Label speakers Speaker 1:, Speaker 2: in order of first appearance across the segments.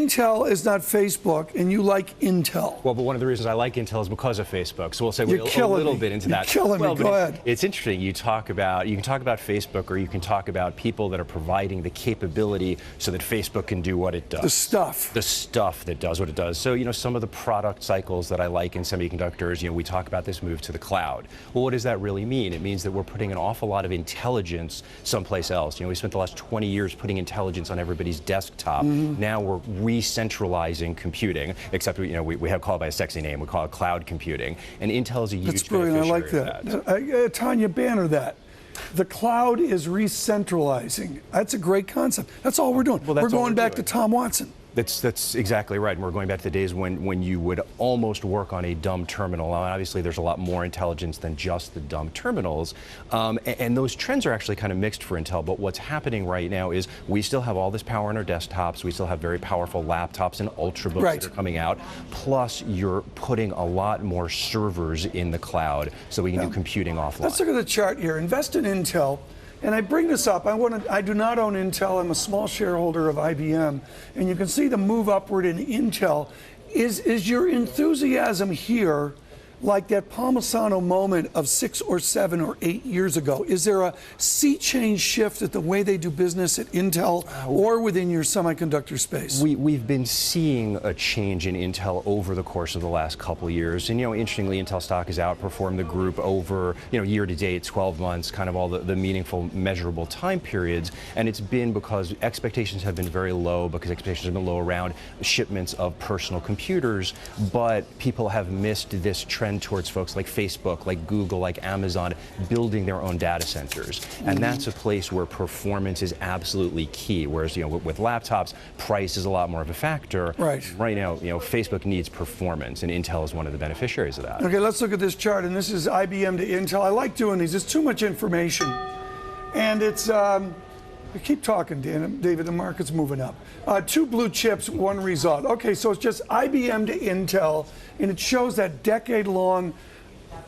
Speaker 1: Intel is not Facebook, and you like Intel.
Speaker 2: Well, but one of the reasons I like Intel is because of Facebook. So we'll say a little bit into that.
Speaker 1: You're killing me. Go ahead.
Speaker 2: It's interesting. You can talk about Facebook, or you can talk about people that are providing the capability so that Facebook can do what it does. The stuff that does what it does. So, some of the product cycles that I like in semiconductors, we talk about this move to the cloud. Well, what does that really mean? It means that we're putting an awful lot of intelligence someplace else. We spent the last 20 years putting intelligence on everybody's desktop. Now we're re-centralizing computing, except we have called it by a sexy name. We call it cloud computing. And Intel is a huge beneficiary.
Speaker 1: That's brilliant. I like that. Tanya, banner that. The cloud is re-centralizing. That's a great concept. That's all we're doing. We're going back to Tom Watson.
Speaker 2: That's exactly right. And we're going back to the days when you would almost work on a dumb terminal. Now, obviously, there's a lot more intelligence than just the dumb terminals. And those trends are actually kind of mixed for Intel. But what's happening right now is we still have all this power on our desktops. We still have very powerful laptops and ultrabooks that are coming out. Plus, you're putting a lot more servers in the cloud so we can do computing offline.
Speaker 1: Let's look at the chart here. Invest in Intel. And I bring this up, I do not own Intel, I'm a small shareholder of IBM, and you can see the move upward in Intel. Is your enthusiasm here like that Palmisano moment of 6 or 7 or 8 years ago? Is there a sea change shift at the way they do business at Intel or within your semiconductor space?
Speaker 2: We've been seeing a change in Intel over the course of the last couple of years. And, interestingly, Intel stock has outperformed the group over, year to date, 12 months, kind of all the meaningful, measurable time periods. And it's been because expectations have been very low, because expectations have been low around shipments of personal computers. But people have missed this trend towards folks like Facebook, like Google, like Amazon, building their own data centers. And that's a place where performance is absolutely key. Whereas, with laptops, price is a lot more of a factor. Right now, Facebook needs performance, and Intel is one of the beneficiaries of that.
Speaker 1: Okay, let's look at this chart, and this is IBM to Intel. I like doing these. It's too much information. And it's, keep talking, David, the market's moving up. 2 blue chips, 1 result. Okay, so it's just IBM to Intel, and it shows that decade-long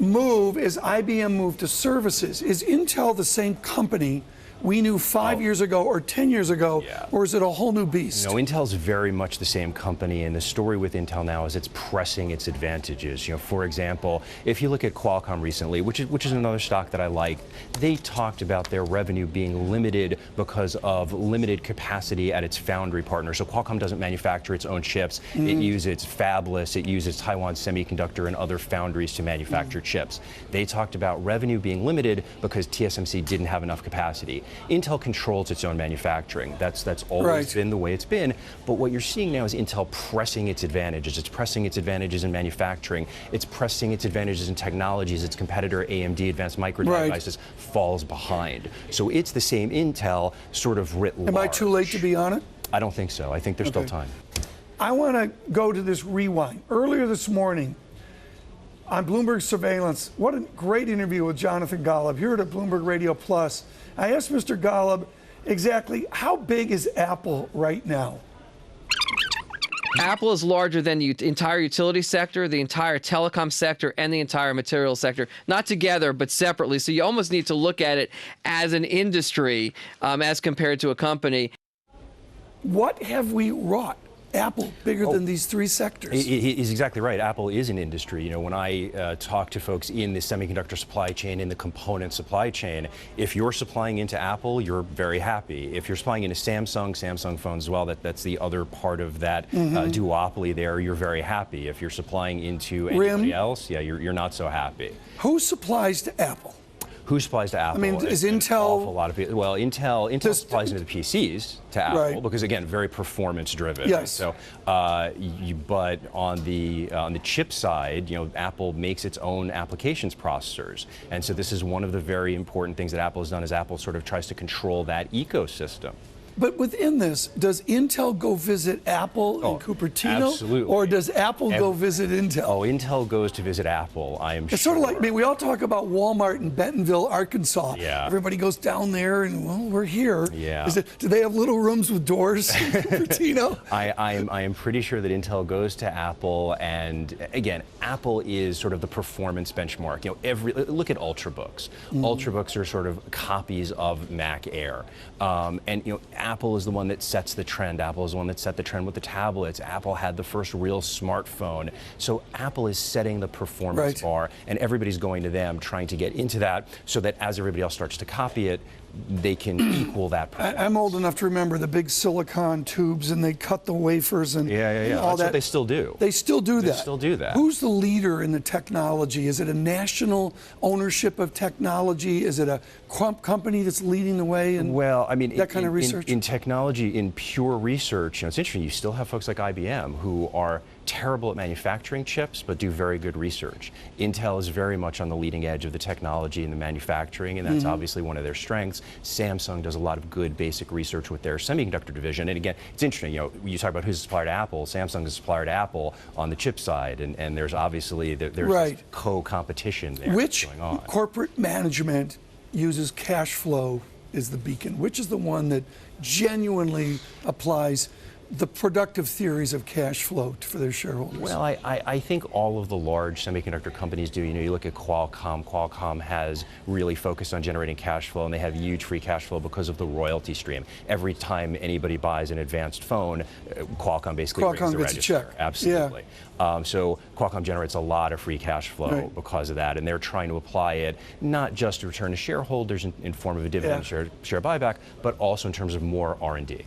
Speaker 1: move as IBM moved to services. Is Intel the same company we knew 5 years ago or 10 years ago, or is it a whole new beast?
Speaker 2: No, Intel's very much the same company, and the story with Intel now is it's pressing its advantages. For example, if you look at Qualcomm recently, which is another stock that I like, they talked about their revenue being limited because of limited capacity at its foundry partner. So Qualcomm doesn't manufacture its own chips. It uses fabless, it uses Taiwan Semiconductor and other foundries to manufacture chips. They talked about revenue being limited because TSMC didn't have enough capacity. Intel controls its own manufacturing. That's always been the way it's been. But what you're seeing now is Intel pressing its advantages. It's pressing its advantages in manufacturing. It's pressing its advantages in technologies. Its competitor, AMD, Advanced Micro Devices, falls behind. So it's the same Intel, sort of writ large.
Speaker 1: Am I too late to be on it?
Speaker 2: I don't think so. I think there's still time.
Speaker 1: I want to go to this rewind. Earlier this morning, on Bloomberg Surveillance, what a great interview with Jonathan Golub here at Bloomberg Radio Plus. I asked Mr. Golub exactly how big is Apple right now?
Speaker 3: Apple is larger than the entire utility sector, the entire telecom sector, and the entire materials sector. Not together, but separately. So you almost need to look at it as an industry as compared to a company.
Speaker 1: What have we wrought? Apple bigger than these 3 sectors.
Speaker 2: He's exactly right. Apple is an industry. When I talk to folks in the semiconductor supply chain, in the component supply chain, if you're supplying into Apple, you're very happy. If you're supplying into Samsung phones as well, that's the other part of that duopoly there, you're very happy. If you're supplying into anybody else, you're not so happy.
Speaker 1: Who supplies to Apple?
Speaker 2: Who supplies to Apple?
Speaker 1: I mean, is Intel?
Speaker 2: A lot of people. Well, Intel supplies into the PCs to Apple because, again, very performance driven.
Speaker 1: Yes.
Speaker 2: So, but on the chip side, Apple makes its own applications processors, and so this is one of the very important things that Apple has done. Is Apple sort of tries to control that ecosystem.
Speaker 1: But within this, does Intel go visit Apple in Cupertino?
Speaker 2: Absolutely.
Speaker 1: Or does Apple go visit Intel?
Speaker 2: Oh, Intel goes to visit Apple, I am sure.
Speaker 1: It's sort of like, we all talk about Walmart in Bentonville, Arkansas.
Speaker 2: Yeah.
Speaker 1: Everybody goes down there and, well, we're here.
Speaker 2: Yeah.
Speaker 1: Do they have little rooms with doors in Cupertino?
Speaker 2: I am pretty sure that Intel goes to Apple, and again, Apple is sort of the performance benchmark. Look at Ultrabooks. Ultrabooks are sort of copies of Mac Air. And Apple is the one that sets the trend. Apple is the one that set the trend with the tablets. Apple had the first real smartphone. So Apple is setting the performance bar, and everybody's going to them, trying to get into that, so that as everybody else starts to copy it, they can equal that performance.
Speaker 1: I'm old enough to remember the big silicon tubes, and they cut the wafers and all
Speaker 2: That's what they still do.
Speaker 1: They still do that.
Speaker 2: They still do that.
Speaker 1: Who's the leader in the technology? Is it a national ownership of technology? Is it a company that's leading the way? And
Speaker 2: well, I mean,
Speaker 1: that kind of research?
Speaker 2: In technology, in pure research, it's interesting. You still have folks like IBM who are terrible at manufacturing chips, but do very good research. Intel is very much on the leading edge of the technology and the manufacturing, and that's obviously one of their strengths. Samsung does a lot of good basic research with their semiconductor division. And again, it's interesting, you talk about who's a supplier to Apple. Samsung is a supplier to Apple on the chip side, and there's obviously there's this co-competition there going on.
Speaker 1: Which corporate management uses cash flow as the beacon? Which is the one that genuinely applies the productive theories of cash flow for their shareholders?
Speaker 2: Well, I think all of the large semiconductor companies do. You look at Qualcomm. Qualcomm has really focused on generating cash flow, and they have huge free cash flow because of the royalty stream. Every time anybody buys an advanced phone, Qualcomm basically rings the register.
Speaker 1: Gets a check.
Speaker 2: Absolutely. So Qualcomm generates a lot of free cash flow because of that, and they're trying to apply it not just to return to shareholders in form of a dividend share buyback, but also in terms of more R&D.